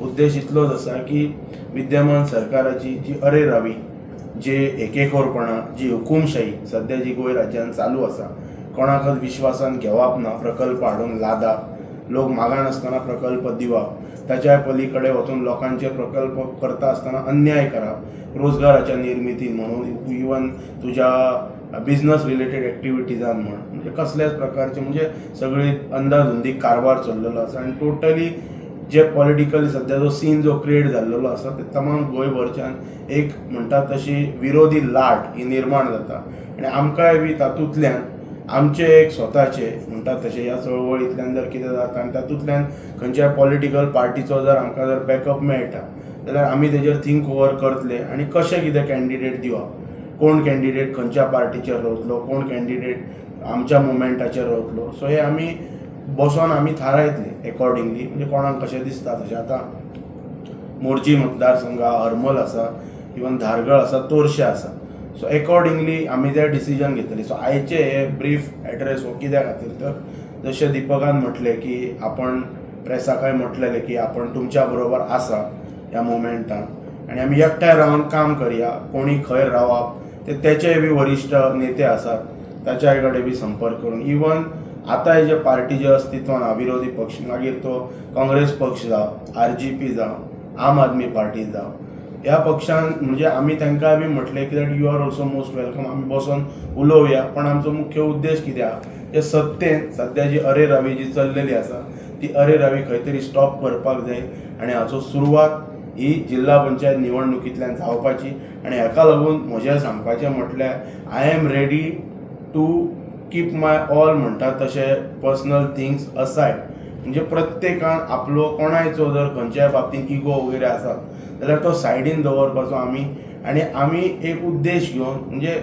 उद्देश इतलोच आसा की विद्यमान सरकाराची जी अरेरावी, जे एकेखोरपणा, जी हुकुमशाही सध्या जी गोंय राज्यात चालू आसा, कोणाकच विश्वासान घेवप ना, प्रकल्प हाडून लादप, लोक मागानासतना प्रकल्प दिवप, ताच्या पलीकडे वचून लोकांचे प्रकल्प करता आसतना अन्याय करप, रोजगाराच्या निर्मितीन म्हणून इवन तुझ्या बिझनस रिलेटेड एक्टिविटीजान म्हणजे कसल्याच प्रकारचे म्हणजे सगळी अंदाधुंदी कारभार चल्लेलो आसा आनी टोटली जे पॉलिटिकल सध्या जो सीन जो क्रिएट जाल्लेलो आसा ते तमाम गोंयभरच्यान एक म्हणटा तशी विरोधी लाट ही निर्माण जाता आनी आमकांय बी तातूंतल्यान आमचे एक स्वताचे म्हणटा तशें ह्या चळवळींतल्यान जर कितें जाता आनी तातूंतल्यान खंयच्याय पॉलिटिकल पार्टीचो जर आमकां जर बॅकअप मेळटा जाल्यार आमी तेजेर थिंक ओवर करतले आनी कशें कितें कॅन्डिडेट दिवप, कोण कॅन्डिडेट खंयच्या पार्टीचेर रावतलो, कोण कॅन्डिडेट आमच्या मुवमेंटाचेर रावतलो. सो हे आमी बसोन आमी थारायतले एकॉर्डिंगली, म्हणजे कोणाक कशें दिसता तशें. आतां मोर्जी मतदारसंघ, हरमल आसा, इवन धारगळ आसा, तोरशे आसा. सो एकॉर्डिंगली आमी ते डिसिजन घेतले. सो आयचे हे ब्रीफ एड्रेस हो कित्या खातीर तर जशें दिपकान म्हटलें की आपण प्रेसाकाय म्हटलेलें की आपण तुमच्या बरोबर आसा ह्या मुवमेंटान आनी आमी एकठांय रावन काम करया. कोणी खंय रावप ते तेचेय बी वरिश्ठ नेते आसात, ताच्याय कडेन बी संपर्क करून इवन आतां जे पार्टी जे अस्तित्वान आहा विरोधी पक्ष, मागीर तो काँग्रेस पक्ष जावं, RGP जावं, आम आदमी पार्टी जावं, ह्या पक्षान म्हणजे आमी तांकां बी म्हटलें की that you are also most welcome, आमी बसून उलोवया. पण आमचो मुख्य उद्देश कितें आहा, जे सत्तेन सध्या जी अरेरावी जी चल्लेली आसा ती अरेरावी खंय तरी स्टॉप करपाक जाय आनी हाचो सुरवात ही जिल्हा पंचायत निवडणुकींतल्यान जावपाची. आनी हेका लागून म्हजें सांगपाचें म्हटल्यार I am ready to keep my all म्हणटा तशें पर्सनल थिंग्स असायड. म्हणजे प्रत्येकान आपलो कोणायचो जर खंयच्याय बाबतींत इगो वगैरे आसात जाल्यार तो सायडीन दवरपाचो आमी एक उद्देश घेवन म्हणजे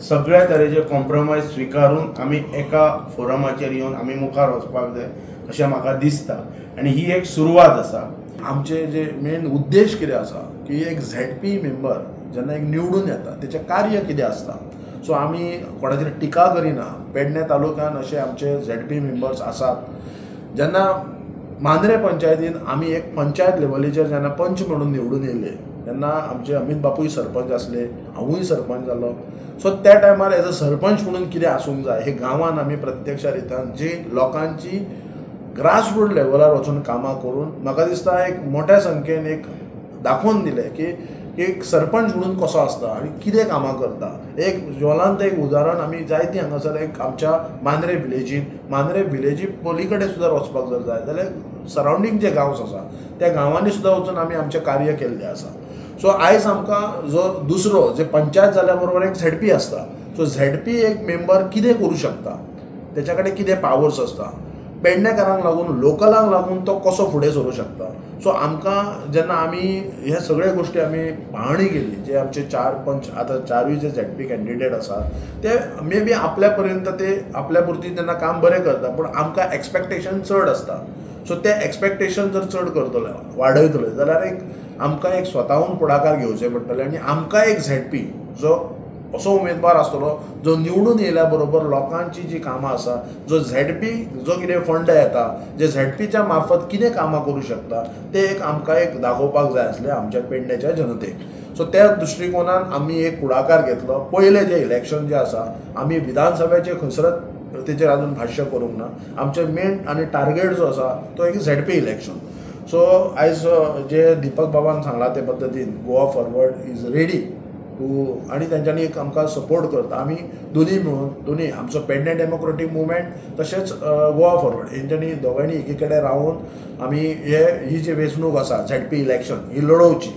सगळ्या तरेचे कॉम्प्रोमायज स्विकारून आमी एका फोरमाचेर येवन आमी मुखार वचपाक जाय अशें म्हाका दिसता. आनी ही एक सुरवात आसा. आमचे जे मेन उद्देश कितें आसा की एक ZP मेंबर जेन्ना एक निवडून येता तेचें कार्य कितें आसता. सो आमी कोणाचेर टिका करिना. पेडणे तालुक्यान अशे आमचे ZP मेंबर्स आसात. जेन्ना मांद्रे पंचायतीन आमी एक पंचायत लेवलीचेर जेन्ना पंच म्हणून निवडून येयले तेन्ना आमचे अमित बापूय सरपंच आसले, हांवूय सरपंच जालो. सो त्या टायमार एज अ सरपंच म्हणून कितें आसूंक जाय हे गांवांत आमी प्रत्यक्ष रितीन जी लोकांची ग्रासरूट लेवलार वचून कामां करून म्हाका दिसता एक मोठ्या संख्येन एक दाखोवन दिलें की एक सरपंच म्हणून कसो आसता आनी कितें कामां करता. एक ज्वलांत एक उदाहरण आमी जायती हांगासर एक आमच्या मांद्रे विलेजी पलीकडे सुद्दां वचपाक जर जाय जाल्यार सरावंडींग जे गांवस आसा त्या गांवांनी सुद्दां वचून आमी आमचें कार्य केल्लें आसा. सो आयज आमकां जो दुसरो जे पंचायत जाल्या बरोबर एक ZP आसता. सो ZP एक मेंबर कितें करूं शकता, तेच्या कडेन कितें पावर्स आसता, पेडणेकारांक लागून लोकलांक लागून तो कसो फुडें सरूं शकता. सो आमकां जेन्ना आमी हे सगळे गोश्टी आमी पाहणी केली, जे आमचे 4 पंच आतां 4 जे ZP कॅन्डिडेट आसात ते मे बी आपल्या पर्यंत ते आपल्या पुरती तेन्ना काम बरें करता, पूण आमकां एक्सपेक्टेशन चड आसता. सो ते एक्सपेक्टेशन जर चड करतले वाडयतले जाल्यार आमकां एक स्वताहून फुडाकार घेवचे पडटले आनी आमकां एक ZP जो असो उमेदवार आसतलो जो निवडून येयल्या बरोबर लोकांची जी कामां आसा, जो ZP जो कितें फंड येता, जे ZPच्या मार्फत कितें कामां करूं शकता ते एक आमकां एक दाखोवपाक जाय आसलें आमच्या पेडण्याच्या जनतेक. सो त्या दृश्टिकोनान आमी एक फुडाकार घेतलो. पयले जे इलेक्शन जे आसा आमी विधानसभेचे खंयसरच तेचेर आजून भाश्य करूंक ना. आमचे मेन आनी टार्गेट जो आसा तो एक ZP इलेक्शन. सो आयज जे दिपक बाबान सांगला ते पद्दतीन गोवा फॉरवर्ड इज रेडी आनी तेंच्यांनी एक आमकां सपोर्ट करता. आमी दोनी मेळून आमचो पेडणे डेमोक्रेटीक मुवमेंट तशेंच गोवा फॉरवर्ड हेंच्यांनी दोगांयनी एकी कडेन रावन आमी ही जी वेंचणूक आसा ZP इलेक्शन ही लडोवची.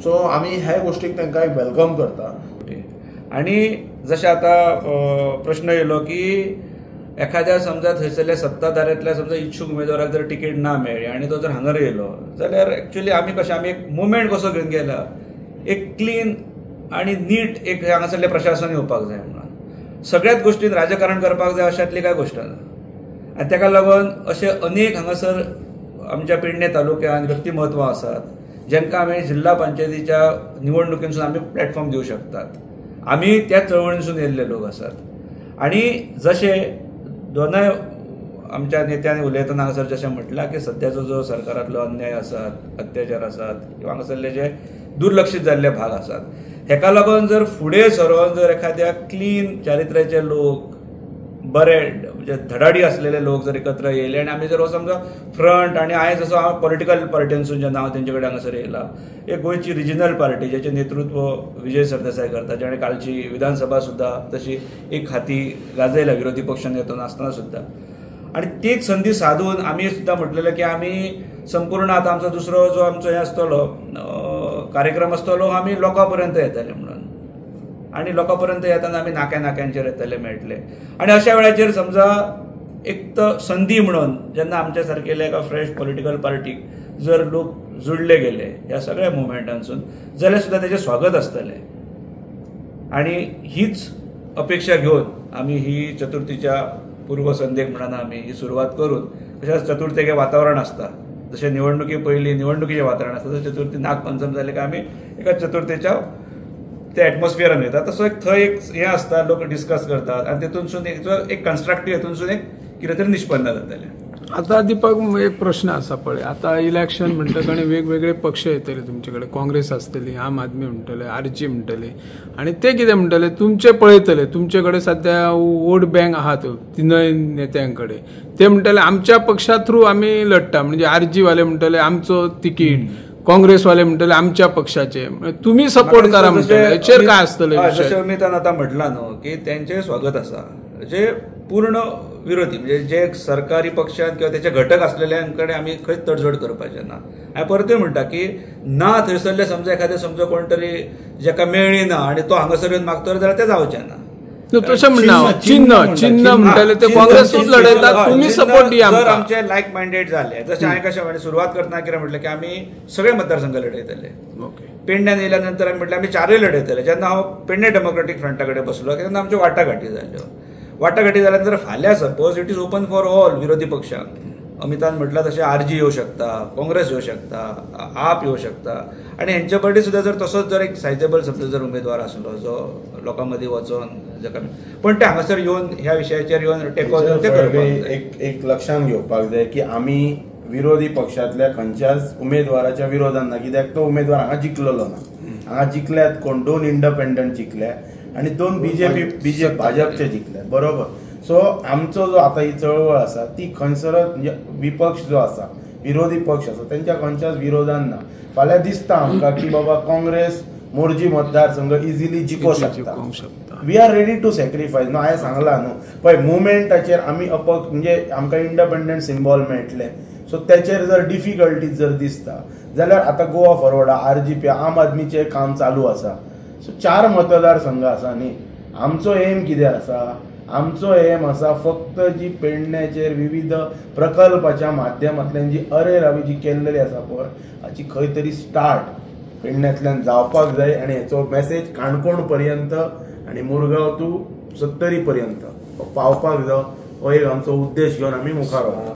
सो आमी ह्या गोश्टीक तांकां एक वेलकम करता. आनी जशें आतां प्रश्न येयलो की एखाद्या समजा थंयसरल्या सत्ताधाऱ्यांतल्या समजा इच्छुक उमेदवाराक जर तिकेट ना मेळ्ळी आनी तो जर हांगर येयलो जाल्यार एक्चुअली आमी कशें आमी एक मुवमेंट कसो घेवन गेला, एक क्लीन आनी नीट एक हांगासरलें प्रशासन येवपाक जाय म्हणून सगळ्याच गोश्टीन राजकारण करपाक जाय अशातली कांय गोश्ट ना. आनी ताका लागून अशे अनेक हांगासर आमच्या पेडणे तालुक्यान व्यक्तिमत्वां आसात जेंकां आमी जिल्हा पंचायतीच्या निवडणुकीनसून आमी प्लॅटफॉर्म दिवंक शकतात. आमी त्या चळवळीनसून येयल्ले लोक आसात. आनी जशे दोनाय आमच्या नेत्यांनी उलयतना हांगासर जशें म्हटलां की सद्याचो जो सरकारांतलो अन्याय आसात, अत्याचार आसात किंवा हांगासरले जे दुर्लक्षीत जाल्ले भाग आसात, हेका लागून जर फुडें सरून जर एखाद्या क्लीन चारित्र्याचे लोक, बरे म्हणजे धडाडी असलेले लोक जर एकत्र येयले आनी आमी जर हो समजा फ्रंट आनी आयज जसो हांव पॉलिटिकल पार्टीनसून जेन्ना हांव तेंचे कडेन हांगासर येयला, एक गोंयची रिजनल पार्टी जेचें नेतृत्व विजय सरदेसाय करता, जेणे कालची विधानसभा सुद्दां तशी एक हाती गाजयल्या विरोधी पक्ष नेतो नासतना सुद्दां, आनी तीच संदी साधून आमी सुद्दां म्हटलेलें की आमी संपूर्ण आतां आमचो दुसरो जो आमचो हें आसतलो कार्यक्रम आसतलो आमी लोकां पर्यंत येतले म्हणून, आनी लोकां पर्यंत येतना आमी नाक्यांचेर येतले मेळटले. आनी अशा वेळाचेर समजा एक तर संदी म्हणून जेन्ना आमच्या सारकेल्या एका फ्रेश पॉलिटिकल पार्टीक जर लोक जुळले गेले ह्या सगळ्या मुवमेंटांसून जाल्यार सुद्दां तेजें स्वागत आसतलें. आनी हीच अपेक्षा घेवन आमी ही चतुर्थीच्या पूर्व संदेक म्हणून आमी ही सुरवात करून, तशेंच चतुर्थीक वातावरण आसता, जशें निवडणुकी पयलीं निवडणुकीचें वातावरण आसता, तशें चतुर्थी नागपंचम जालें की आमी एका चतुर्थीच्या त्या एटमॉस्फियरान वयता, तसो एक थंय एक हें आसता, लोक डिस्कस करतात आनी तेतूनसून एक कन्स्ट्रक्टीव हेतूनसून एक कितें तरी निष्पन्न जातलें. आता दीपक एक प्रश्न असा पळय, आता इलेक्शन म्हणटकच वेगवेगळे पक्ष येतले तुमचे कडेन, काँग्रेस आसतली, आम आदमी म्हणटले, आरजी म्हणटले, आणि ते कितें म्हणटले तुमचे पळयतले, तुमचे कडेन सध्या वोट बँक आहात तिनय नेत्यांकडे, ते म्हणटले आमच्या पक्षा थ्रू आमी लढटा, म्हणजे आरजी वाले म्हणटले आमचो तिकीट, काँग्रेसवाले म्हणटले आमच्या पक्षाचे, तुम्ही सपोर्ट करा म्हणटले, हेचेर काय आसतलें? जशें अमितान आतां म्हटलां न्हू की तेंचें स्वागत आसा, जे पूर्ण विरोधी म्हणजे जे सरकारी पक्षांत किंवा त्याचे घटक असलेल्यांकडे आमी खंयच तडजोड करपाचें ना. हांवें परतूय म्हणटा की ना थंयसरले समजा एखादे समजा कोण तरी जेका मेळ्ळी ना आनी तो हांगासर येवन मागतलो जाल्यार तें जावचें ना. तशें म्हणना चिन्ह म्हणटले ते काँग्रेसूच लढयतात, तुम्ही सपोर्ट दिया. जर आमचे लायक मायंडेड जाले, जशें हांवें कशें म्हणजे सुरवात करतना कितें म्हटलें की आमी सगळे मतदारसंघ लढयतले. पेडण्यान येयल्या नंतर आमी म्हटलें आमी चारय लढयतले. जेन्ना हांव पेडणे डेमोक्रेटीक फ्रंटा कडेन बसलो तेन्ना आमच्यो वाटाघाटी जाल्यो. वाटाघाटी जाल्या नंतर फाल्यां suppose it is open for all विरोधी पक्षांक, अमितान म्हटलं तशें आरजी येवं शकता, काँग्रेस येवं शकता, आप येवं शकता, आनी हेंचे बड्डे सुद्दां जर तसोच जर एक सायजेबल समजा जर उमेदवार आसलो जो लोकां मदीं वचोन जाका, पण ते हांगासर येवन ह्या विशयाचेर येवन टेको ते करपाक एक लक्षांत घेवपाक जाय की आमी विरोधी पक्षांतल्या खंयच्याच उमेदवाराच्या विरोधान ना, कित्याक तो उमेदवार हांगा जिखलेलो ना. हांगा जिखल्यात कोण 2 इंडिपेंडंट जिखले आनी 2 भाजपचे जिखले, बरोबर. सो आमचो जो आता ही चळवळ आसा ती खंयसरच म्हणजे विपक्ष जो आसा, विरोधी पक्ष आसा त्यांच्या खंयच्याच विरोधान ना. फाल्यां दिसता आमकां की बाबा काँग्रेस मोरजी मतदारसंघ इजिली जिखो शकता. We are ready to sacrifice. न्हू हांवें सांगलां न्हू पळय, मुवमेंटाचेर आमी अपक्ष म्हणजे आमकां इंडिपेंडंट सिम्बॉल मेळटले. सो त्याचेर जर डिफिकल्टीज जर दिसता जाल्यार आतां गोवा फॉरवर्ड आरजीपी आम आदमीचें काम चालू आसा. सो 4 मतदारसंघ आसा न्ही. आमचो एम कितें आसा? आमचो एम आसा फक्त जी पेडण्याचेर विविध प्रकल्पाच्या माध्यमांतल्यान जी अरेरावी जी केल्लेली आसा पळय, हाची खंय तरी स्टार्ट पेडण्यातल्यान जावपाक जाय आनी हेचो मेसेज काणकोण पर्यंत आनी मुरगांव टू 70 पर्यंत पावपाक जाय. हो एक आमचो उद्देश घेवन आमी मुखार वता.